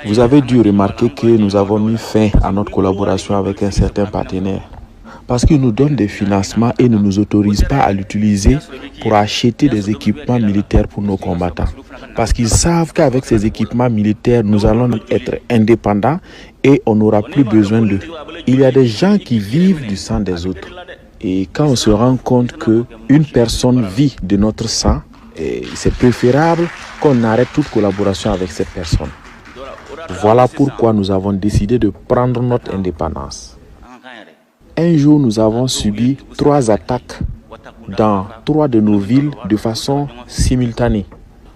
Vous avez dû remarquer que nous avons mis fin à notre collaboration avec un certain partenaire parce qu'il nous donne des financements et ne nous autorise pas à l'utiliser pour acheter des équipements militaires pour nos combattants. Parce qu'ils savent qu'avec ces équipements militaires, nous allons être indépendants et on n'aura plus besoin d'eux. Il y a des gens qui vivent du sang des autres. Et quand on se rend compte qu'une personne vit de notre sang, c'est préférable qu'on arrête toute collaboration avec cette personne. Voilà pourquoi nous avons décidé de prendre notre indépendance. Un jour, nous avons subi 3 attaques dans 3 de nos villes de façon simultanée.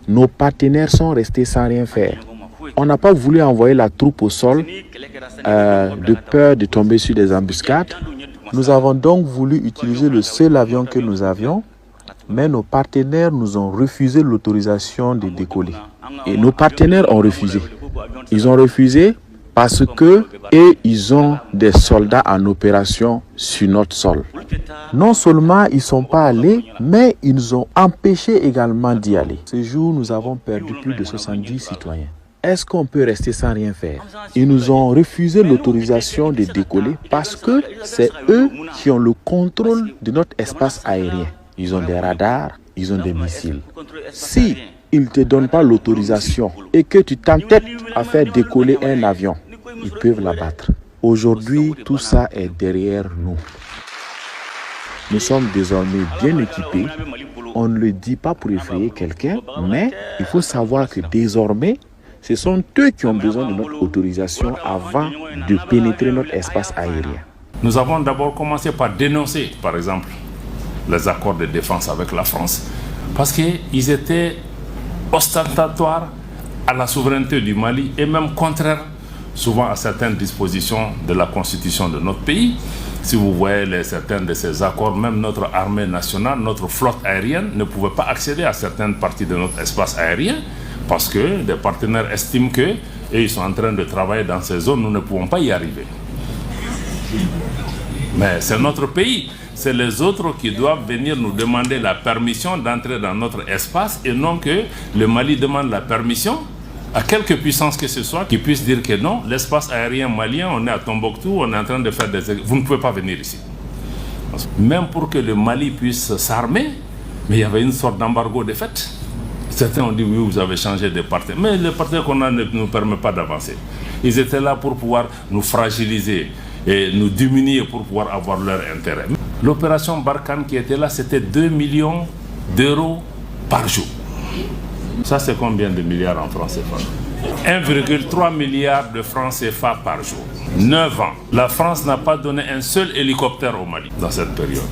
Nos partenaires sont restés sans rien faire. On n'a pas voulu envoyer la troupe au sol de peur de tomber sur des embuscades. Nous avons donc voulu utiliser le seul avion que nous avions, mais nos partenaires nous ont refusé l'autorisation de décoller. Et nos partenaires ont refusé. Ils ont refusé parce que ils ont des soldats en opération sur notre sol. Non seulement ils ne sont pas allés, mais ils nous ont empêchés également d'y aller. Ce jour, nous avons perdu plus de 70 citoyens. Est-ce qu'on peut rester sans rien faire? Ils nous ont refusé l'autorisation de décoller parce que c'est eux qui ont le contrôle de notre espace aérien. Ils ont des radars, ils ont des missiles. Si ils ne te donnent pas l'autorisation et que tu t'entêtes à faire décoller un avion, ils peuvent l'abattre. Aujourd'hui, tout ça est derrière nous. Nous sommes désormais bien équipés. On ne le dit pas pour effrayer quelqu'un, mais il faut savoir que désormais, ce sont eux qui ont besoin de notre autorisation avant de pénétrer notre espace aérien. Nous avons d'abord commencé par dénoncer, par exemple, les accords de défense avec la France, parce qu'ils étaient ostentatoires à la souveraineté du Mali et même contraires souvent à certaines dispositions de la constitution de notre pays. Si vous voyez certains de ces accords, même notre armée nationale, notre flotte aérienne ne pouvait pas accéder à certaines parties de notre espace aérien parce que des partenaires estiment qu'ils sont en train de travailler dans ces zones, nous ne pouvons pas y arriver. Mais c'est notre pays, c'est les autres qui doivent venir nous demander la permission d'entrer dans notre espace et non que le Mali demande la permission à quelque puissance que ce soit qui puisse dire que non, l'espace aérien malien, on est à Tombouctou, on est en train de faire des... Vous ne pouvez pas venir ici. Même pour que le Mali puisse s'armer, mais il y avait une sorte d'embargo de fait. Certains ont dit oui, vous avez changé de partenaire, mais le partenaire qu'on a ne nous permet pas d'avancer. Ils étaient là pour pouvoir nous fragiliser et nous diminuer pour pouvoir avoir leur intérêt. L'opération Barkhane qui était là, c'était 2 millions d'euros par jour. Ça, c'est combien de milliards en francs CFA? 1,3 milliard de francs CFA par jour. 9 ans. La France n'a pas donné un seul hélicoptère au Mali dans cette période.